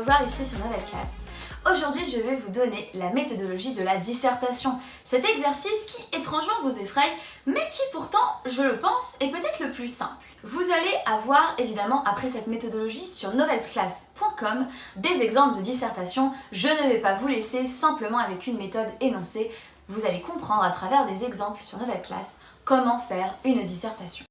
Grégoire ici sur Nouvelle Classe. Aujourd'hui, je vais vous donner la méthodologie de la dissertation. Cet exercice qui étrangement vous effraie, mais qui pourtant, je le pense, est peut-être le plus simple. Vous allez avoir évidemment, après cette méthodologie, sur novelleclasse.com, des exemples de dissertation. Je ne vais pas vous laisser simplement avec une méthode énoncée. Vous allez comprendre à travers des exemples sur Nouvelle Classe comment faire une dissertation.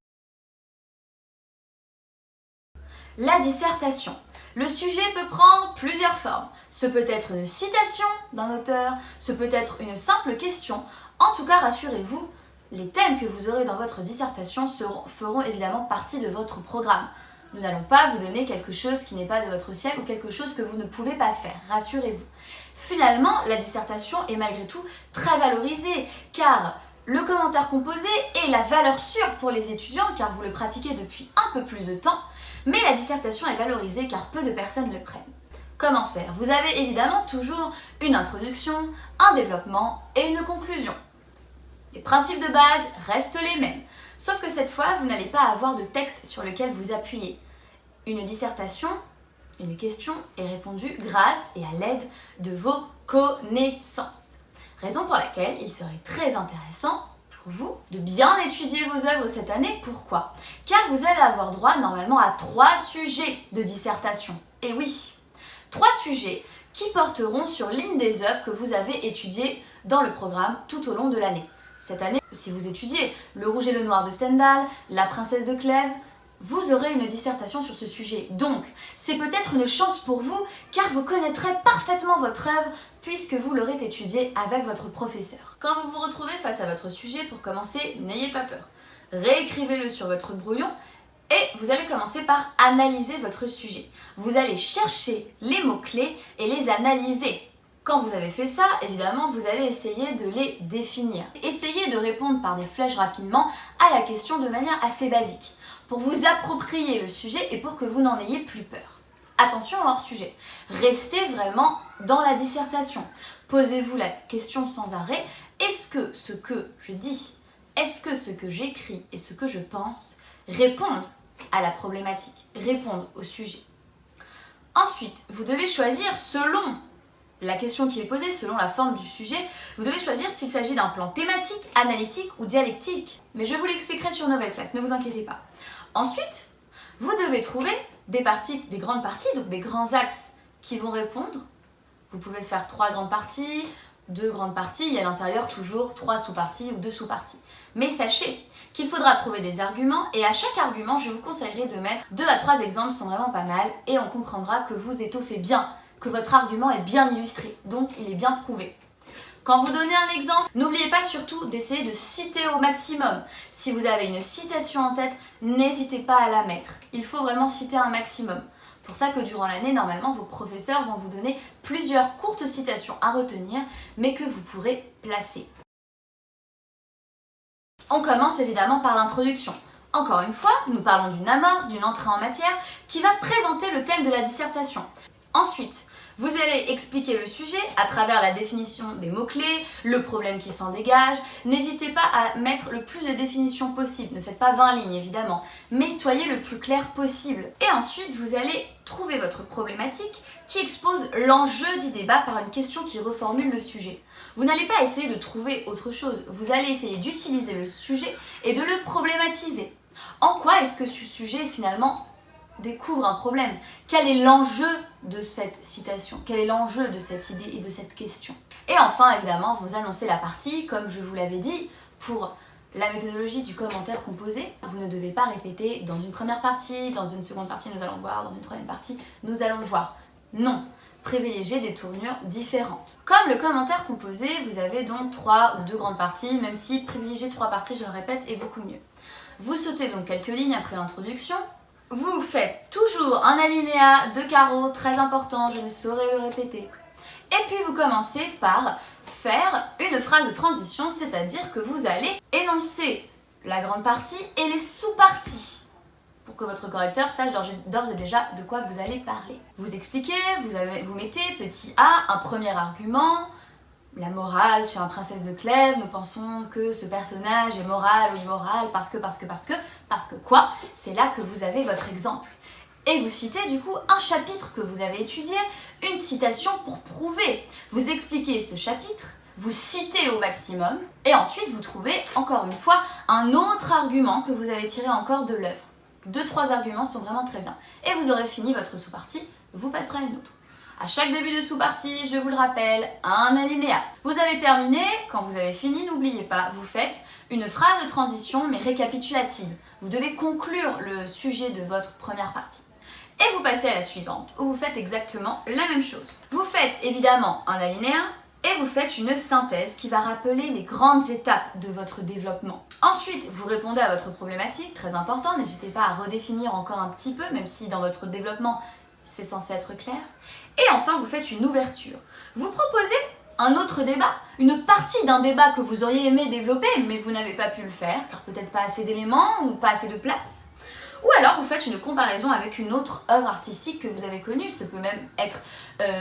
La dissertation. Le sujet peut prendre plusieurs formes. Ce peut être une citation d'un auteur, ce peut être une simple question. En tout cas, rassurez-vous, les thèmes que vous aurez dans votre dissertation feront évidemment partie de votre programme. Nous n'allons pas vous donner quelque chose qui n'est pas de votre ciel ou quelque chose que vous ne pouvez pas faire, rassurez-vous. Finalement, la dissertation est malgré tout très valorisée, car le commentaire composé est la valeur sûre pour les étudiants, car vous le pratiquez depuis un peu plus de temps, mais la dissertation est valorisée car peu de personnes le prennent. Comment faire? Vous avez évidemment toujours une introduction, un développement et une conclusion. Les principes de base restent les mêmes, sauf que cette fois, vous n'allez pas avoir de texte sur lequel vous appuyer. Une dissertation, une question est répondue grâce et à l'aide de vos connaissances. Raison pour laquelle il serait très intéressant pour vous de bien étudier vos œuvres cette année. Pourquoi? Car vous allez avoir droit normalement à 3 sujets de dissertation. Et oui, 3 sujets qui porteront sur l'une des œuvres que vous avez étudiées dans le programme tout au long de l'année. Cette année, si vous étudiez Le Rouge et le Noir de Stendhal, La Princesse de Clèves, vous aurez une dissertation sur ce sujet. Donc, c'est peut-être une chance pour vous, car vous connaîtrez parfaitement votre œuvre, puisque vous l'aurez étudiée avec votre professeur. Quand vous vous retrouvez face à votre sujet, pour commencer, n'ayez pas peur. Réécrivez-le sur votre brouillon, et vous allez commencer par analyser votre sujet. Vous allez chercher les mots-clés et les analyser. Quand vous avez fait ça, évidemment, vous allez essayer de les définir. Essayez de répondre par des flèches rapidement à la question de manière assez basique, pour vous approprier le sujet et pour que vous n'en ayez plus peur. Attention hors sujet, restez vraiment dans la dissertation. Posez-vous la question sans arrêt, est-ce que ce que je dis, est-ce que ce que j'écris et ce que je pense répondent à la problématique, répondent au sujet? Ensuite, vous devez choisir selon la question qui est posée, selon la forme du sujet, vous devez choisir s'il s'agit d'un plan thématique, analytique ou dialectique. Mais je vous l'expliquerai sur Nouvelle Classe, ne vous inquiétez pas. Ensuite, vous devez trouver des grandes parties, donc des grands axes qui vont répondre. Vous pouvez faire 3 grandes parties, 2 grandes parties, il y a à l'intérieur toujours 3 sous-parties ou 2 sous-parties. Mais sachez qu'il faudra trouver des arguments et à chaque argument, je vous conseillerais de mettre 2 à 3 exemples, sont vraiment pas mal et on comprendra que vous étoffez bien, que votre argument est bien illustré, donc il est bien prouvé. Quand vous donnez un exemple, n'oubliez pas surtout d'essayer de citer au maximum. Si vous avez une citation en tête, n'hésitez pas à la mettre. Il faut vraiment citer un maximum. Pour ça que durant l'année, normalement, vos professeurs vont vous donner plusieurs courtes citations à retenir, mais que vous pourrez placer. On commence évidemment par l'introduction. Encore une fois, nous parlons d'une amorce, d'une entrée en matière, qui va présenter le thème de la dissertation. Ensuite, vous allez expliquer le sujet à travers la définition des mots-clés, le problème qui s'en dégage. N'hésitez pas à mettre le plus de définitions possible. Ne faites pas 20 lignes évidemment, mais soyez le plus clair possible. Et ensuite, vous allez trouver votre problématique qui expose l'enjeu du débat par une question qui reformule le sujet. Vous n'allez pas essayer de trouver autre chose. Vous allez essayer d'utiliser le sujet et de le problématiser. En quoi est-ce que ce sujet finalement découvre un problème? Quel est l'enjeu de cette citation? Quel est l'enjeu de cette idée et de cette question? Et enfin, évidemment, vous annoncez la partie, comme je vous l'avais dit, pour la méthodologie du commentaire composé. Vous ne devez pas répéter dans une première partie, dans une seconde partie, nous allons voir, dans une troisième partie, nous allons voir. Non, privilégiez des tournures différentes. Comme le commentaire composé, vous avez donc 3 ou 2 grandes parties, même si privilégier 3 parties, je le répète, est beaucoup mieux. Vous sautez donc quelques lignes après l'introduction. Vous faites toujours un alinéa de carreaux très important, je ne saurais le répéter. Et puis vous commencez par faire une phrase de transition, c'est-à-dire que vous allez énoncer la grande partie et les sous-parties pour que votre correcteur sache d'ores et déjà de quoi vous allez parler. Vous expliquez, vous mettez petit a, un premier argument. La morale chez La Princesse de Clèves, nous pensons que ce personnage est moral ou immoral parce que quoi? C'est là que vous avez votre exemple. Et vous citez du coup un chapitre que vous avez étudié, une citation pour prouver. Vous expliquez ce chapitre, vous citez au maximum, et ensuite vous trouvez encore une fois un autre argument que vous avez tiré encore de l'œuvre. 2-3 arguments sont vraiment très bien. Et vous aurez fini votre sous-partie, vous passerez à une autre. À chaque début de sous-partie, je vous le rappelle, un alinéa. Vous avez terminé, quand vous avez fini, n'oubliez pas, vous faites une phrase de transition mais récapitulative. Vous devez conclure le sujet de votre première partie. Et vous passez à la suivante, où vous faites exactement la même chose. Vous faites évidemment un alinéa, et vous faites une synthèse qui va rappeler les grandes étapes de votre développement. Ensuite, vous répondez à votre problématique, très important, n'hésitez pas à redéfinir encore un petit peu, même si dans votre développement, c'est censé être clair. Et enfin, vous faites une ouverture. Vous proposez un autre débat, une partie d'un débat que vous auriez aimé développer, mais vous n'avez pas pu le faire, car peut-être pas assez d'éléments ou pas assez de place. Ou alors vous faites une comparaison avec une autre œuvre artistique que vous avez connue. Ce peut même être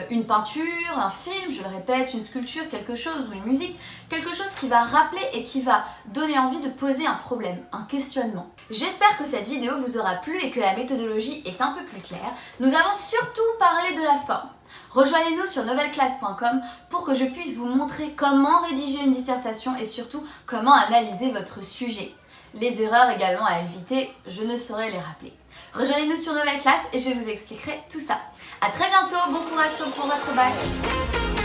une peinture, un film, je le répète, une sculpture, quelque chose, ou une musique. Quelque chose qui va rappeler et qui va donner envie de poser un problème, un questionnement. J'espère que cette vidéo vous aura plu et que la méthodologie est un peu plus claire. Nous avons surtout parlé de la forme. Rejoignez-nous sur novelclass.com pour que je puisse vous montrer comment rédiger une dissertation et surtout comment analyser votre sujet. Les erreurs également à éviter, je ne saurais les rappeler. Rejoignez-nous sur Novel Class et je vous expliquerai tout ça. A très bientôt, bon courage pour votre bac.